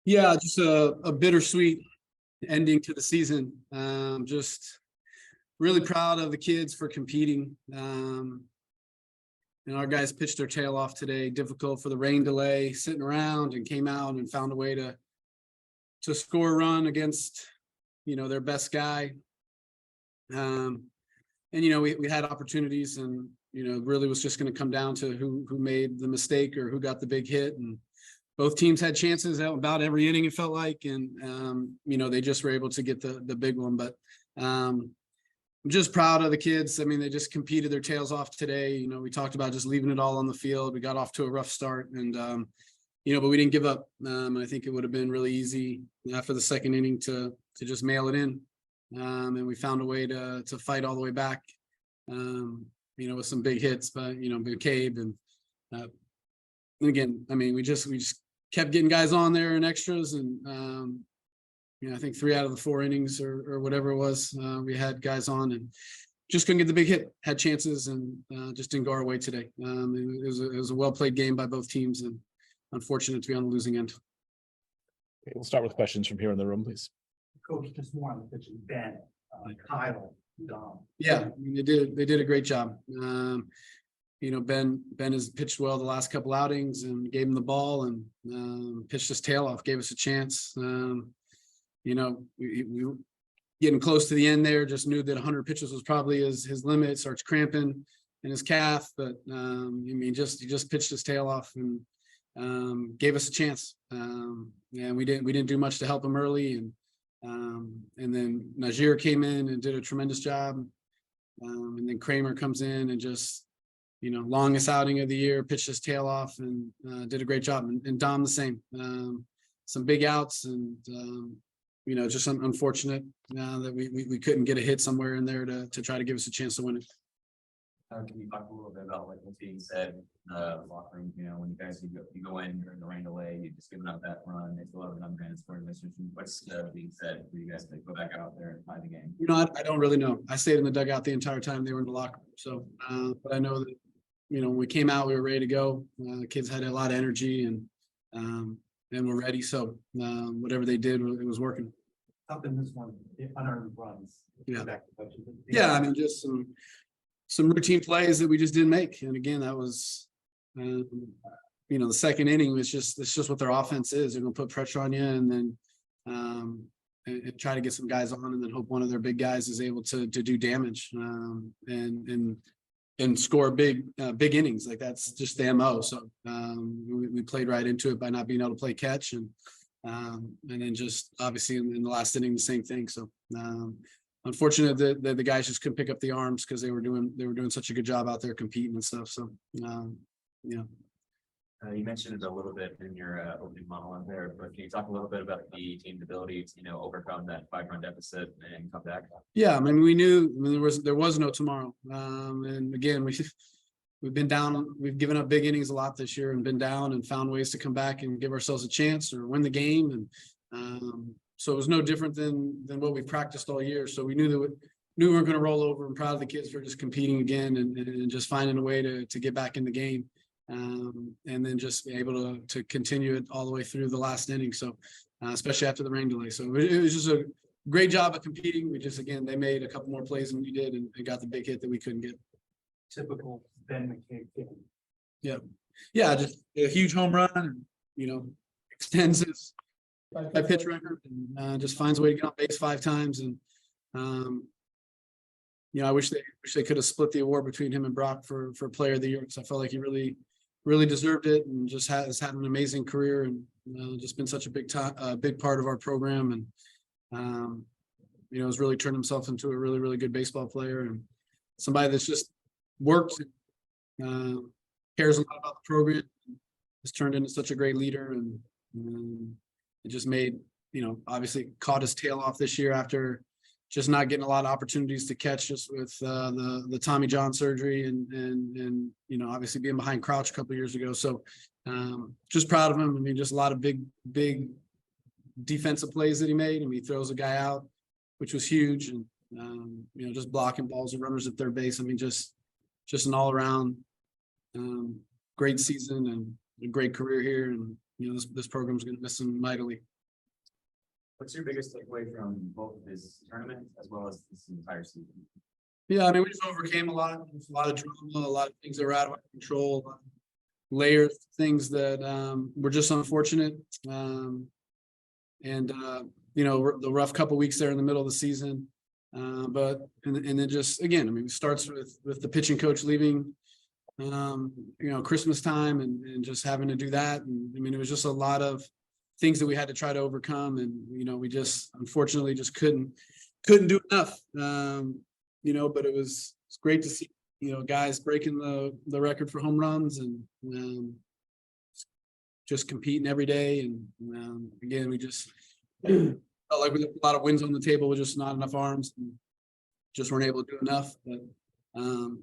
Yeah, just a bittersweet ending to the season. Just really proud of the kids for competing. And our guys pitched their tail off today. Difficult for the rain delay, sitting around, and came out and found a way to score a run against, their best guy. And we had opportunities, and really was just going to come down to who made the mistake or who got the big hit. And both teams had chances out about every inning, it felt like, and they just were able to get the big one. But I'm just proud of the kids. I mean, they just competed their tails off today. We talked about just leaving it all on the field. We got off to a rough start, and but we didn't give up. I think it would have been really easy after the second inning to just mail it in, and we found a way to fight all the way back. With some big hits, but McCabe and again, I mean, we just kept getting guys on there and extras, and I think 3 out of the 4 innings or whatever it was, we had guys on and just couldn't get the big hit. Had chances and just didn't go our way today. It was a well played game by both teams, and unfortunate to be on the losing end. Okay, we'll start with questions from here in the room, please. Coach, just more on the pitching. Ben, Kyle, Dom. Yeah, I mean, they did a great job. Ben has pitched well the last couple outings and gave him the ball and pitched his tail off, gave us a chance. We were getting close to the end there, just knew that 100 pitches was probably his limit, starts cramping in his calf, but he just pitched his tail off and gave us a chance. And we didn't do much to help him early, and then Najir came in and did a tremendous job. And then Kramer comes in and just, longest outing of the year, pitched his tail off and did a great job. And Dom the same. Some big outs and, just unfortunate that we couldn't get a hit somewhere in there to try to give us a chance to win it. Can you talk a little bit about what's being said in the locker room? When you guys you go in during the rain delay, you just giving up that run. It's a lot of undrafted sports. What's being said for you guys to go back out there and play the game? I don't really know. I stayed in the dugout the entire time they were in the locker room. So, but I know that when we came out, we were ready to go. The kids had a lot of energy and we're ready. So whatever they did, it was working. Something this one, unearned runs. Yeah. Yeah. I mean, just some routine plays that we just didn't make. And again, that was, the second inning was it's just what their offense is. They're going to put pressure on you and then and try to get some guys on and then hope one of their big guys is able to do damage and score big innings. Like that's just the MO. So we played right into it by not being able to play catch and then just obviously in the last inning, the same thing. So unfortunate that the guys just couldn't pick up the arms because they were doing such a good job out there competing and stuff. So you mentioned it a little bit in your opening monologue there, but can you talk a little bit about the team's ability to overcome that 5-run deficit and come back? Yeah, I mean we knew there was no tomorrow, and again we've been down, we've given up big innings a lot this year and been down and found ways to come back and give ourselves a chance or win the game. And so it was no different than what we practiced all year. So we knew we were going to roll over, and proud of the kids for just competing again and just finding a way to get back in the game. And then just be able to continue it all the way through the last inning. So especially after the rain delay. So it was just a great job of competing. They made a couple more plays than we did and got the big hit that we couldn't get. Typical Ben McCabe. Yeah, just a huge home run, extends his pitch record and just finds a way to get on base 5 times. And I wish they could have split the award between him and Brock for player of the year, because I felt like he really deserved it and just has had an amazing career and just been such a big part of our program. And has really turned himself into a really, really good baseball player and somebody that's just worked, cares a lot about the program, has turned into such a great leader, and it just made, obviously caught his tail off this year after just not getting a lot of opportunities to catch just with the Tommy John surgery and obviously being behind Crouch a couple of years ago. So just proud of him. I mean, just a lot of big defensive plays that he made. I mean, he throws a guy out, which was huge, and just blocking balls and runners at third base. I mean, just an all around great season and a great career here. And this program's going to miss him mightily. What's your biggest takeaway from both this tournament as well as this entire season? Yeah, I mean, we just overcame a lot of drama, a lot of things that were out of our control, a lot of layers, things that were just unfortunate. The rough couple weeks there in the middle of the season. But then just again, I mean, it starts with the pitching coach leaving, Christmas time and just having to do that. And I mean, it was just a lot of things that we had to try to overcome. And, we just unfortunately just couldn't do enough. But it's great to see, guys breaking the record for home runs and just competing every day. And again, we just felt like we had a lot of wins on the table with just not enough arms and just weren't able to do enough. But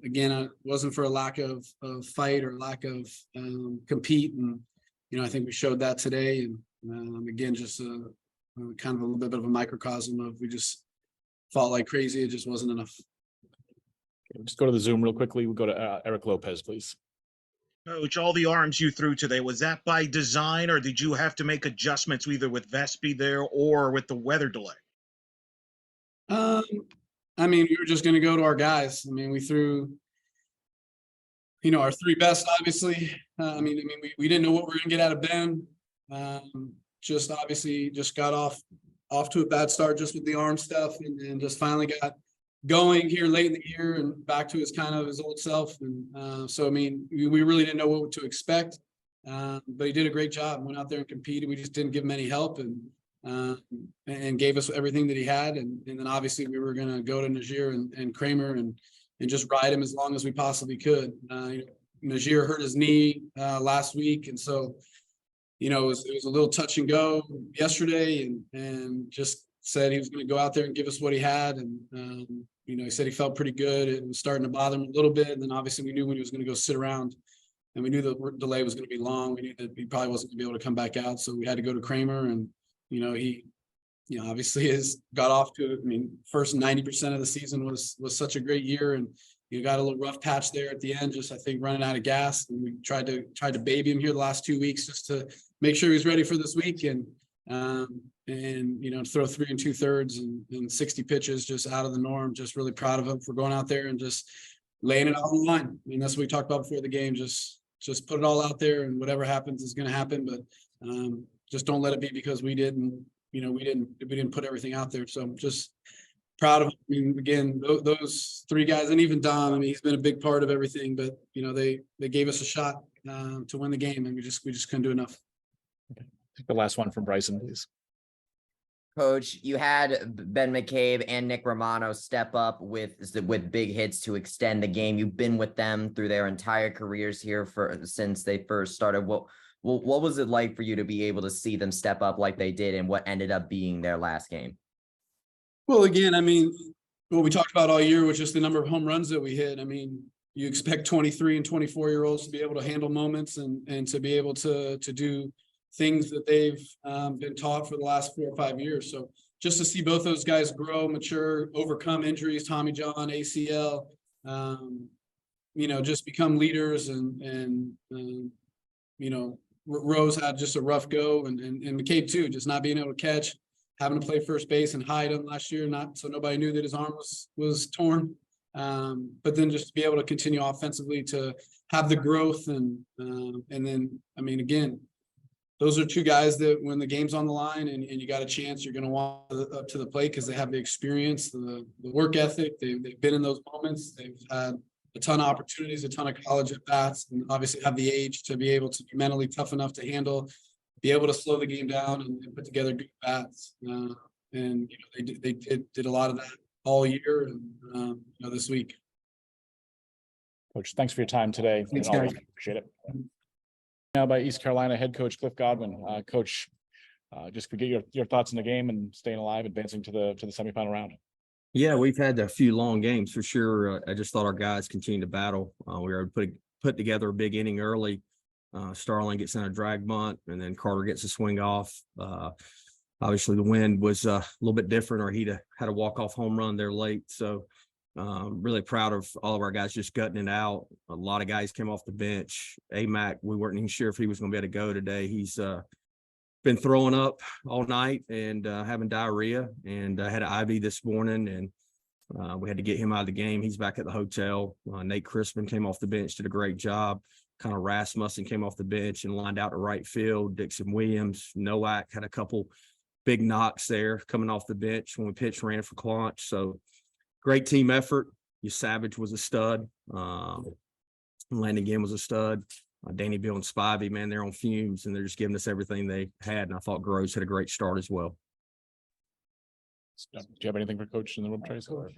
again, it wasn't for a lack of fight or lack of compete. And, I think we showed that today. And again, just kind of a little bit of a microcosm of we just fought like crazy. It just wasn't enough. Okay, just go to the Zoom real quickly. We'll go to Eric Lopez, please. Coach, all the arms you threw today, was that by design or did you have to make adjustments either with Vespi there or with the weather delay? I mean, we were just going to go to our guys. I mean, we threw, our three best, obviously. We didn't know what we were going to get out of Ben. Just obviously just got off to a bad start just with the arm stuff and just finally got going here late in the year and back to his old self. And so, I mean, we really didn't know what to expect, but he did a great job, went out there and competed. We just didn't give him any help and gave us everything that he had. And then obviously we were going to go to Najir and Kramer and just ride him as long as we possibly could. Najir hurt his knee last week. And so, it was a little touch and go yesterday and just said he was going to go out there and give us what he had. And, he said he felt pretty good. It was starting to bother him a little bit. And then obviously we knew when he was going to go sit around and we knew the delay was going to be long. We knew that he probably wasn't going to be able to come back out. So we had to go to Kramer and, he, obviously has got off to, first 90% of the season was such a great year. And you got a little rough patch there at the end, just I think running out of gas. And we tried to baby him here the last 2 weeks just to make sure he was ready for this week. And throw 3 2/3 and 60 pitches, just out of the norm. Just really proud of him for going out there and just laying it out on the line. I mean, that's what we talked about before the game. Just put it all out there, and whatever happens is going to happen. But just don't let it be because we didn't put everything out there. So I'm just proud of him. I mean, again, those three guys, and even Dom. I mean, he's been a big part of everything. But they gave us a shot to win the game, and we just couldn't do enough. Okay. Take the last one from Bryson, please. Coach, you had Ben McCabe and Nick Romano step up with big hits to extend the game. You've been with them through their entire careers here since they first started. What was it like for you to be able to see them step up like they did and what ended up being their last game? Well, again, I mean, what we talked about all year was just the number of home runs that we hit. I mean, you expect 23 and 24-year-olds to be able to handle moments and to be able to do things that they've been taught for the last 4 or 5 years. So just to see both those guys grow, mature, overcome injuries, Tommy John, ACL, just become leaders and Rose had just a rough go and McCabe too, just not being able to catch, having to play first base and hide him last year, so nobody knew that his arm was torn. But then just to be able to continue offensively, to have the growth and then, I mean, again, those are two guys that when the game's on the line and you got a chance, you're going to want up to the plate because they have the experience, the work ethic. They've been in those moments. They've had a ton of opportunities, a ton of college at bats, and obviously have the age to be able to be mentally tough enough to handle, be able to slow the game down and put together good bats. They did a lot of that all year and this week. Coach, thanks for your time today. Thanks, guys. guys. Appreciate it. Now by East Carolina head coach Cliff Godwin. Coach, just to get your thoughts on the game and staying alive, advancing to the semifinal round. Yeah, we've had a few long games for sure. I just thought our guys continued to battle. We were put together a big inning early. Starling gets in a drag bunt, and then Carter gets a swing off. Obviously, the wind was a little bit different, or he'd had a walk-off home run there late. So Really proud of all of our guys just gutting it out. A lot of guys came off the bench. AMAC, we weren't even sure if he was going to be able to go today. He's been throwing up all night and having diarrhea, and had an IV this morning, and we had to get him out of the game. He's back at the hotel. Nate Crispin came off the bench, did a great job. Kind of Rasmussen came off the bench and lined out to right field. Dixon Williams, Nowak had a couple big knocks there coming off the bench when we pitch ran for Claunch. So great team effort. Savage was a stud. Landon Ginn was a stud. Danny Bill and Spivey, man, they're on fumes and they're just giving us everything they had. And I thought Groves had a great start as well. Do you have anything for Coach in the room, Trace? Coach,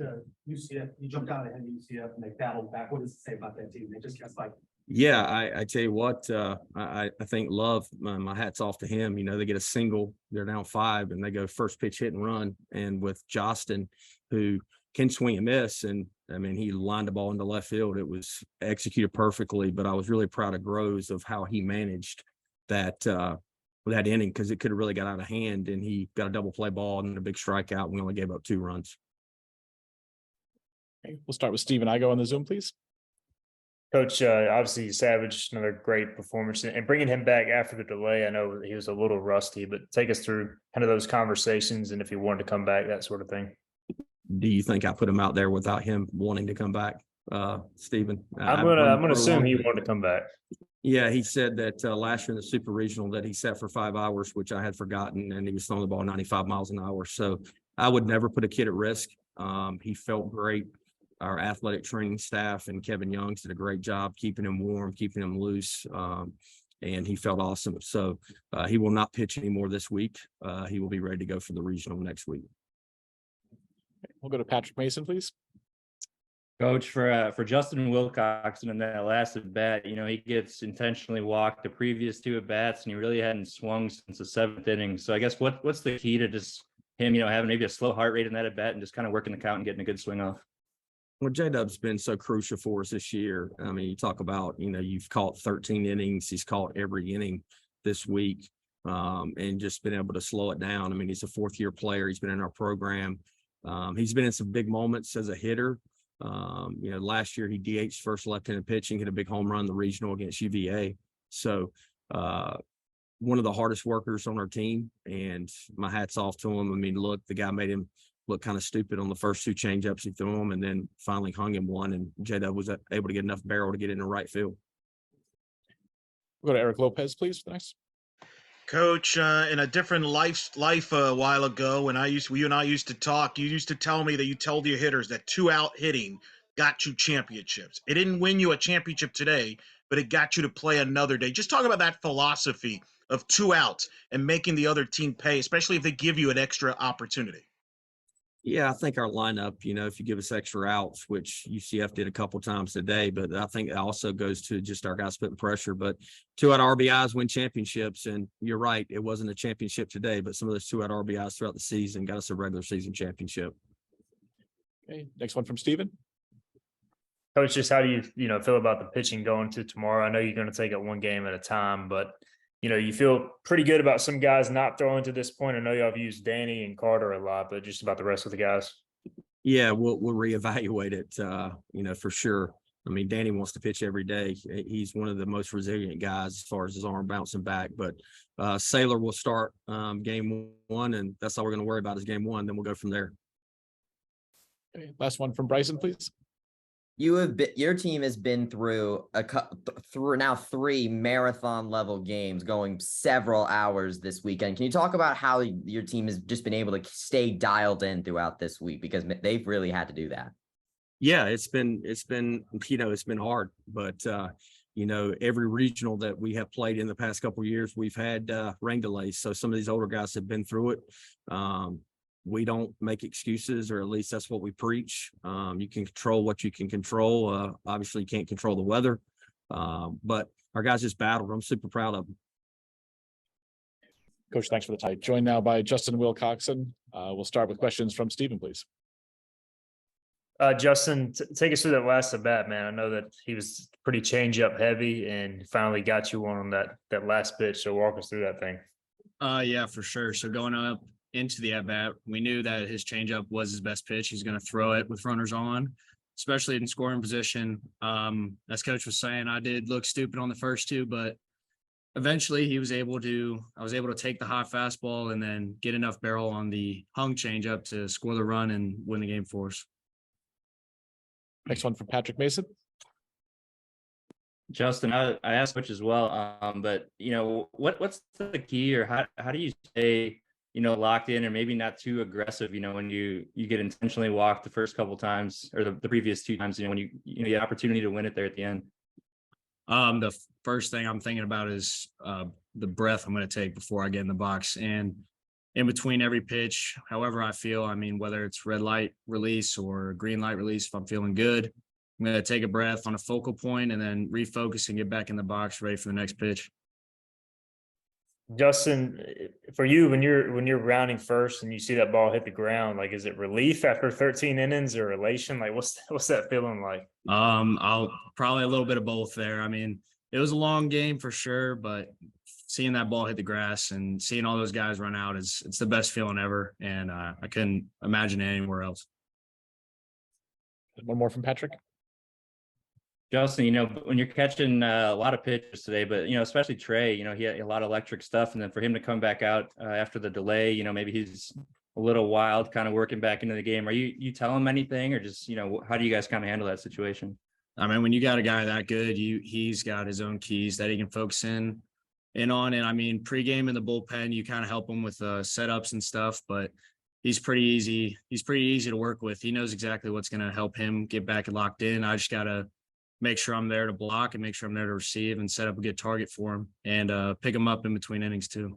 UCF, you jumped out ahead of UCF and they battled back. What does it say about that team? They just kept like. Yeah, I tell you what, I think Love, my hat's off to him. They get a single, they're down 5, and they go first pitch hit and run. And with Justin, who can swing and miss, and I mean, he lined the ball into left field. It was executed perfectly, but I was really proud of Groves of how he managed that inning, because it could have really got out of hand, and he got a double play ball and a big strikeout. And we only gave up 2 runs. Okay, we'll start with Stephen Igo on the Zoom, please. Coach, obviously Savage, another great performance, and bringing him back after the delay. I know he was a little rusty, but take us through kind of those conversations and if he wanted to come back, that sort of thing. Do you think I put him out there without him wanting to come back, Stephen? I'm gonna assume he wanted to come back. Yeah, he said that last year in the Super Regional that he sat for 5 hours, which I had forgotten, and he was throwing the ball 95 miles an hour. So I would never put a kid at risk. He felt great. Our athletic training staff and Kevin Youngs did a great job keeping him warm, keeping him loose, and he felt awesome. So he will not pitch anymore this week. He will be ready to go for the regional next week. We'll go to Patrick Mason, please. Coach, for Justin Wilcoxen in that last at bat, he gets intentionally walked the previous 2 at bats, and he really hadn't swung since the 7th inning. So I guess what's the key to just him, having maybe a slow heart rate in that at bat and just kind of working the count and getting a good swing off? Well, J-Dub's been so crucial for us this year. I mean, you talk about, you've caught 13 innings. He's caught every inning this week, and just been able to slow it down. I mean, he's a 4th-year player. He's been in our program. He's been in some big moments as a hitter. Last year he DH'd first left-handed pitching, hit a big home run in the regional against UVA. So one of the hardest workers on our team, and my hat's off to him. I mean, look, the guy made him look kind of stupid on the first 2 changeups he threw him, and then finally hung him one, and J-Dub was able to get enough barrel to get in the right field. We'll go to Eric Lopez, please, for the next. Coach, in a different life a while ago, when you and I used to talk, you used to tell me that you told your hitters that 2-out hitting got you championships. It didn't win you a championship today, but it got you to play another day. Just talk about that philosophy of 2 outs and making the other team pay, especially if they give you an extra opportunity. Yeah, I think our lineup, if you give us extra outs, which UCF did a couple times today, but I think it also goes to just our guys putting pressure. But 2-out RBIs win championships, and you're right, it wasn't a championship today, but some of those 2-out RBIs throughout the season got us a regular season championship. Okay, next one from Stephen. Coach, just how do you feel about the pitching going to tomorrow? I know you're going to take it 1 game at a time, but you feel pretty good about some guys not throwing to this point. I know y'all have used Danny and Carter a lot, but just about the rest of the guys. Yeah, we'll reevaluate it, for sure. I mean, Danny wants to pitch every day. He's one of the most resilient guys as far as his arm bouncing back. But Saylor will start game 1, and that's all we're going to worry about is game 1. Then we'll go from there. Okay, last one from Bryson, please. Your team has been through now 3 marathon level games going several hours this weekend. Can you talk about how your team has just been able to stay dialed in throughout this week? Because they've really had to do that. Yeah, it's been hard, but every regional that we have played in the past couple of years, we've had rain delays. So some of these older guys have been through it. We don't make excuses, or at least that's what we preach. You can control what you can control. Obviously, you can't control the weather, but our guys just battled. I'm super proud of them. Coach, thanks for the time. Joined now by Justin Wilcoxen. We'll start with questions from Stephen, please. Justin, take us through that last at bat, man. I know that he was pretty change up heavy and finally got you on that last pitch. So walk us through that thing. Yeah, for sure. So going up into the at bat, we knew that his changeup was his best pitch. He's going to throw it with runners on, especially in scoring position. As coach was saying, I did look stupid on the first two, but eventually I was able to take the high fastball and then get enough barrel on the hung changeup to score the run and win the game for us. Next one from Patrick Mason. Justin, I asked Coach as well, but what's the key, or how do you stay locked in and maybe not too aggressive? When you get intentionally walked the first couple times or the previous two times, when you the opportunity to win it there at the end. The first thing I'm thinking about is the breath I'm going to take before I get in the box, and in between every pitch, however I feel. I mean, whether it's red light release or green light release, if I'm feeling good, I'm going to take a breath on a focal point and then refocus and get back in the box ready for the next pitch. Justin, for you, when you're rounding first and you see that ball hit the ground, like, is it relief after 13 innings or elation? Like, what's that feeling like? I'll probably a little bit of both there. I mean, it was a long game for sure, but seeing that ball hit the grass and seeing all those guys run out it's the best feeling ever. And I couldn't imagine it anywhere else. One more from Patrick. Justin, when you're catching a lot of pitches today, but, especially Trey, he had a lot of electric stuff. And then for him to come back out after the delay, maybe he's a little wild, kind of working back into the game. Are you tell him anything, or just, how do you guys kind of handle that situation? I mean, when you got a guy that good, he's got his own keys that he can focus in on. And I mean, pregame in the bullpen, you kind of help him with setups and stuff, but he's pretty easy. He's pretty easy to work with. He knows exactly what's going to help him get back and locked in. I just got to make sure I'm there to block and make sure I'm there to receive and set up a good target for him and pick him up in between innings too.